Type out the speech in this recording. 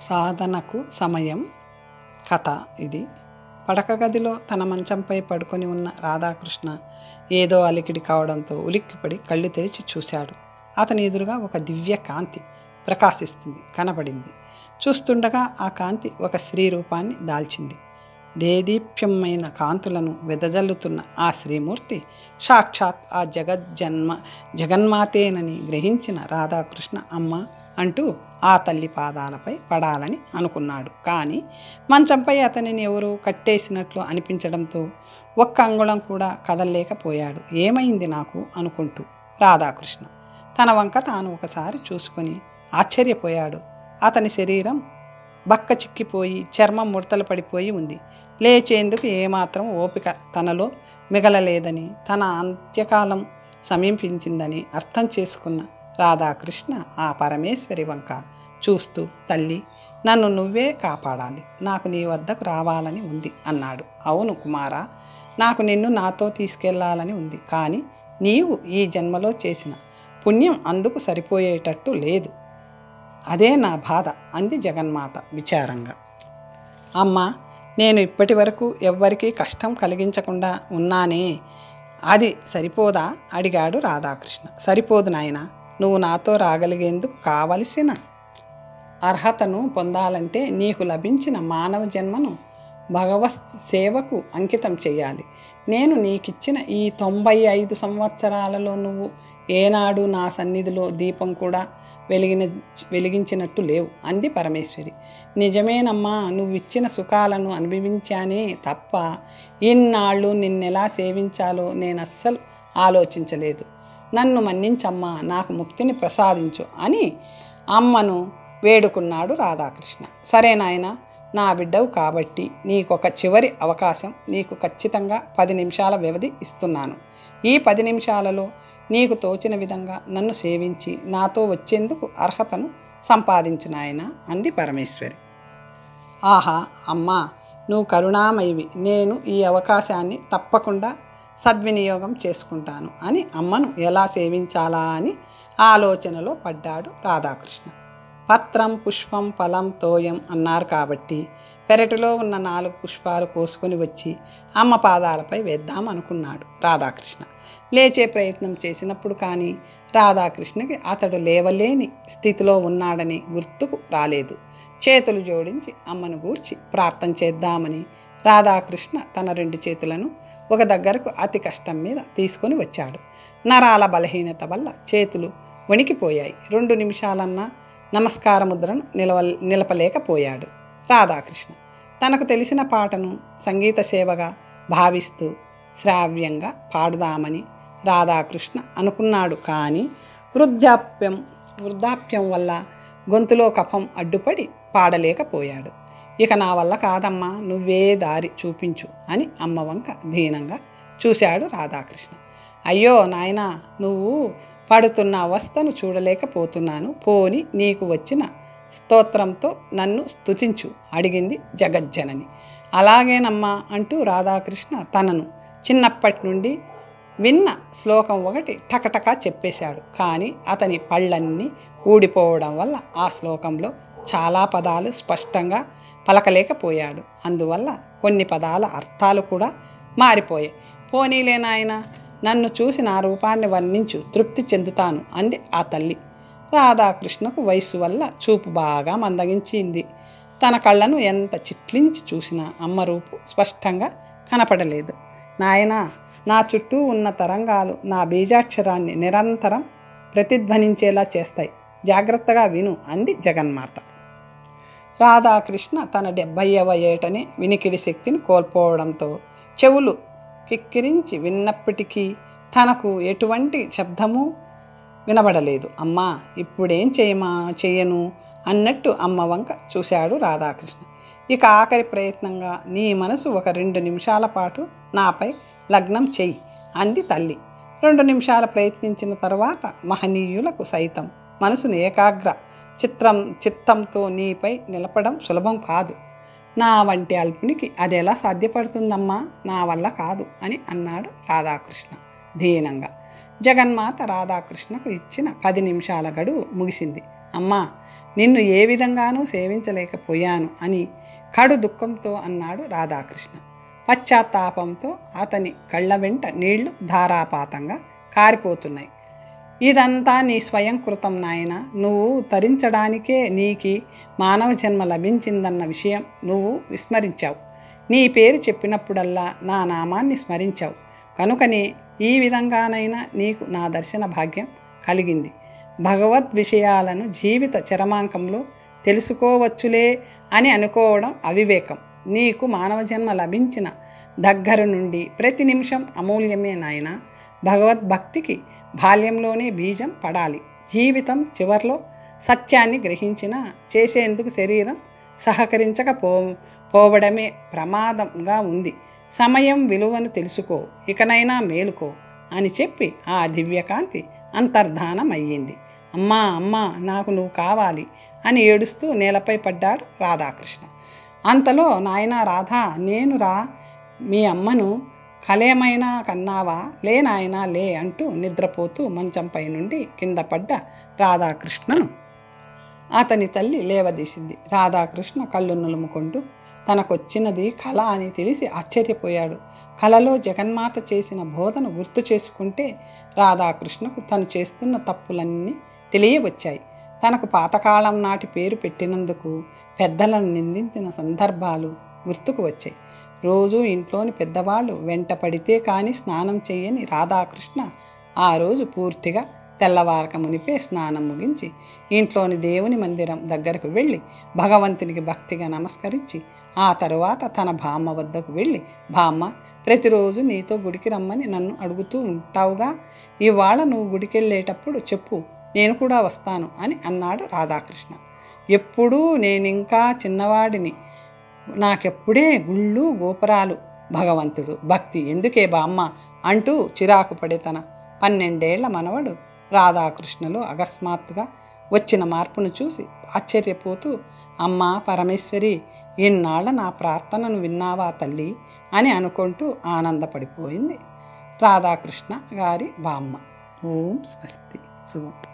సాధనకు సమయం కథ ఇది. పడక గదిలో తన మంచంపై పడుకొని ఉన్న రాధాకృష్ణ ఏదో అలికిడి కావడంతో ఉలిక్కిపడి కళ్ళు తెరిచి చూశాడు. అతని ఎదురుగా ఒక దివ్య కాంతి ప్రకాశిస్తుంది కనబడింది. చూస్తుండగా ఆ కాంతి ఒక స్త్రీ రూపాన్ని దాల్చింది. దేదీప్యమైన కాంతులను వెదజల్లుతున్న ఆ శ్రీమూర్తి సాక్షాత్ ఆ జగన్మాతేనని గ్రహించిన రాధాకృష్ణ అమ్మ అంటూ ఆ తల్లి పాదాలపై పడాలని అనుకున్నాడు. కానీ మంచంపై అతనిని ఎవరో కట్టేసినట్లు అనిపించడంతో ఒక్క అంగుళం కూడా కదలలేకపోయాడు. ఏమైంది నాకు అనుకుంటూ రాధాకృష్ణ తన వంక తాను ఒకసారి చూసుకొని ఆశ్చర్యపోయాడు. అతని శరీరం బక్క చిక్కిపోయి చర్మం ముడతలు పడిపోయి ఉంది. లేచేందుకు ఏమాత్రం ఓపిక తనలో మిగలలేదని, తన అంత్యకాలం సమీపించిందని అర్థం చేసుకున్న రాధాకృష్ణ ఆ పరమేశ్వరి వంక చూస్తూ, తల్లి, నన్ను నువ్వే కాపాడాలి, నాకు నీ వద్దకు రావాలని ఉంది అన్నాడు. అవును కుమారా, నాకు నిన్ను నాతో తీసుకెళ్లాలని ఉంది. కానీ నీవు ఈ జన్మలో చేసిన పుణ్యం అందుకు సరిపోయేటట్టు లేదు. అదే నా బాధ అంది జగన్మాత విచారంగా. అమ్మ, నేను ఇప్పటి వరకు ఎవ్వరికీ కష్టం కలిగించకుండా ఉన్నానే, అది సరిపోదా అడిగాడు రాధాకృష్ణ. సరిపోదు నాయనా, నువ్వు నాతో రాగలిగేందుకు కావలసిన అర్హతను పొందాలంటే నీకు లభించిన మానవ జన్మను భగవత్ సేవకు అంకితం చేయాలి. నేను నీకిచ్చిన ఈ 95 సంవత్సరాలలో నువ్వు ఏనాడు నా సన్నిధిలో దీపం కూడా వెలిగించినట్టు లేవు అంది పరమేశ్వరి. నిజమేనమ్మా, నువ్విచ్చిన సుఖాలను అనుభవించానే తప్ప ఇన్నాళ్ళు నిన్నెలా సేవించాలో నేను అస్సలు ఆలోచించలేదు. నన్ను మన్నించమ్మా, నాకు ముక్తిని ప్రసాదించు అని అమ్మను వేడుకున్నాడు రాధాకృష్ణ. సరే నాయనా, నా బిడ్డవు కాబట్టి నీకొక చివరి అవకాశం. నీకు ఖచ్చితంగా 10 నిమిషాల వ్యవధి ఇస్తున్నాను. ఈ 10 నిమిషాలలో నీకు తోచిన విధంగా నన్ను సేవించి నాతో వచ్చేందుకు అర్హతను సంపాదించు నాయనా అంది పరమేశ్వరి. ఆహా అమ్మా, నువ్వు కరుణామయివి. నేను ఈ అవకాశాన్ని తప్పకుండా సద్వినియోగం చేసుకుంటాను అని అమ్మను ఎలా సేవించాలా అని ఆలోచనలో పడ్డాడు రాధాకృష్ణ. పత్రం పుష్పం ఫలం తోయం అన్నారు కాబట్టి పెరటిలో ఉన్న 4 పుష్పాలు కోసుకొని వచ్చి అమ్మ పాదాలపై వేద్దామనుకున్నాడు రాధాకృష్ణ. లేచే ప్రయత్నం చేసినప్పుడు కానీ రాధాకృష్ణకి అతడు లేవలేని స్థితిలో ఉన్నాడని గుర్తుకు రాలేదు. చేతులు జోడించి అమ్మను గూర్చి ప్రార్థన చేద్దామని రాధాకృష్ణ తన 2 చేతులను ఒక దగ్గరకు అతి కష్టం మీద తీసుకొని వచ్చాడు. నరాల బలహీనత వల్ల చేతులు వణికిపోయాయి. 2 నిమిషాలన్నా నమస్కార ముద్రను నిలపలేకపోయాడు రాధాకృష్ణ. తనకు తెలిసిన పాటను సంగీత సేవగా భావిస్తూ శ్రావ్యంగా పాడుదామని రాధాకృష్ణ అనుకున్నాడు. కానీ వృద్ధాప్యం వల్ల గొంతులో కఫం అడ్డుపడి పాడలేకపోయాడు. ఇక నా వల్ల కాదమ్మా, నువ్వే దారి చూపించు అని అమ్మ వంక దీనంగా చూశాడు రాధాకృష్ణ. అయ్యో నాయనా, నువ్వు పడుతున్న అవస్థను చూడలేకపోతున్నాను. పోని నీకు వచ్చిన స్తోత్రంతో నన్ను స్తుతించు అడిగింది జగజ్జనని. అలాగేనమ్మా అంటూ రాధాకృష్ణ తనను చిన్నప్పటి నుండి విన్న శ్లోకం ఒకటి టకటకా చెప్పేశాడు. కానీ అతని పళ్ళన్నీ ఊడిపోవడం వల్ల ఆ శ్లోకంలో చాలా పదాలు స్పష్టంగా పలకలేకపోయాడు. అందువల్ల కొన్ని పదాల అర్థాలు కూడా మారిపోయాయి. పోనీలే నాయనా, నన్ను చూసి నా రూపాన్ని వర్ణించు, తృప్తి చెందుతాను అంది ఆ తల్లి. రాధాకృష్ణకు వయస్సు వల్ల చూపు బాగా మందగించింది. తన కళ్ళను ఎంత చిట్లించి చూసినా అమ్మ రూపు స్పష్టంగా కనపడలేదు. నాయనా, నా చుట్టూ ఉన్న తరంగాలు నా బీజాక్షరాన్ని నిరంతరం ప్రతిధ్వనించేలా చేస్తాయి. జాగ్రత్తగా విను అంది జగన్మాత. రాధాకృష్ణ తన 70వ ఏటనే వినికిడి శక్తిని కోల్పోవడంతో చెవులు కిక్కిరించి విన్నప్పటికీ తనకు ఎటువంటి శబ్దము వినబడలేదు. అమ్మా, ఇప్పుడేం చెయ్యను అన్నట్టు అమ్మ వంక చూశాడు రాధాకృష్ణ. ఇక ఆఖరి ప్రయత్నంగా నీ మనసు ఒక 2 నిమిషాల పాటు నాపై లగ్నం చెయ్యి అంది తల్లి. 2 నిమిషాలు ప్రయత్నించిన తర్వాత మహనీయులకు సైతం మనసును ఏకాగ్ర చిత్తంతో నీపై నిలపడం సులభం కాదు. నా వంటి అల్పునికి అది ఎలా సాధ్యపడుతుందమ్మా, నా వల్ల కాదు అని అన్నాడు రాధాకృష్ణ దీనంగా. జగన్మాత రాధాకృష్ణకు ఇచ్చిన 10 నిమిషాల గడువు ముగిసింది. అమ్మా, నిన్ను ఏ విధంగానూ సేవించలేకపోయాను అని కడు దుఃఖంతో అన్నాడు రాధాకృష్ణ. పశ్చాత్తాపంతో అతని కళ్ళ వెంట నీళ్లు ధారాపాతంగా కారిపోతున్నాయి. ఇదంతా నీ స్వయం కృతం నాయన. నువ్వు తరించడానికే నీకి మానవ జన్మ లభించిందన్న విషయం నువ్వు విస్మరించావు. నీ పేరు చెప్పినప్పుడల్లా నా నామాన్ని స్మరించావు. కనుకనే ఈ విధంగానైనా నీకు నా దర్శన భాగ్యం కలిగింది. భగవద్ విషయాలను జీవిత చరమాంకంలో తెలుసుకోవచ్చులే అని అనుకోవడం అవివేకం. నీకు మానవ జన్మ లభించిన దగ్గర నుండి ప్రతి నిమిషం అమూల్యమే నాయన. భగవద్భక్తికి బాల్యంలోనే బీజం పడాలి. జీవితం చివర్లో సత్యాన్ని గ్రహించినా చేసేందుకు శరీరం పోవడమే ప్రమాదంగా ఉంది. సమయం విలువను తెలుసుకో, ఇకనైనా మేలుకో అని చెప్పి ఆ దివ్యకాంతి అంతర్ధానమయ్యింది. అమ్మా అమ్మా, నాకు నువ్వు కావాలి అని ఏడుస్తూ నేలపై పడ్డాడు రాధాకృష్ణ. అంతలో నాయనా రాధా, నేను రా, మీ అమ్మను కలేమైనా కన్నావా? లే నాయనా లే అంటూ నిద్రపోతూ మంచంపై నుండి కింద పడ్డ రాధాకృష్ణను అతని తల్లి లేవదీసింది. రాధాకృష్ణ కళ్ళు నులుముకుంటూ తనకొచ్చినది కళ అని తెలిసి ఆశ్చర్యపోయాడు. కళలో జగన్మాత చేసిన బోధను గుర్తు చేసుకుంటే రాధాకృష్ణకు తను చేస్తున్న తప్పులన్నీ తెలియవచ్చాయి. తనకు పాతకాలం నాటి పేరు పెట్టినందుకు పెద్దలను నిందించిన సందర్భాలు గుర్తుకు వచ్చాయి. రోజు ఇంట్లోని పెద్దవాళ్ళు వెంట పడితే కానీ స్నానం చెయ్యని రాధాకృష్ణ ఆ రోజు పూర్తిగా తెల్లవారక మునిపే స్నానం ముగించి ఇంట్లోని దేవుని మందిరం దగ్గరకు వెళ్ళి భగవంతునికి భక్తిగా నమస్కరించి ఆ తరువాత తన బామ్మ వద్దకు వెళ్ళి, బామ్మ, ప్రతిరోజు నీతో గుడికి రమ్మని నన్ను అడుగుతూ ఉంటావుగా, ఇవాళ నువ్వు గుడికి వెళ్ళేటప్పుడు చెప్పు, నేను కూడా వస్తాను అని అన్నాడు రాధాకృష్ణ. ఎప్పుడూ నేనింకా చిన్నవాడిని, నాకెప్పుడే గుళ్ళు గోపురాలు, భగవంతుడు భక్తి ఎందుకే బామ్మ అంటూ చిరాకు పడే తన 12 ఏళ్ల మనవడు రాధాకృష్ణలో అకస్మాత్తుగా వచ్చిన మార్పును చూసి ఆశ్చర్యపోతూ, అమ్మా పరమేశ్వరి, ఇన్నాళ్ళ నా ప్రార్థనను విన్నావా తల్లి అని అనుకుంటూ ఆనందపడిపోయింది రాధాకృష్ణ గారి బామ్మ. ఓం స్వస్తి. శుభం.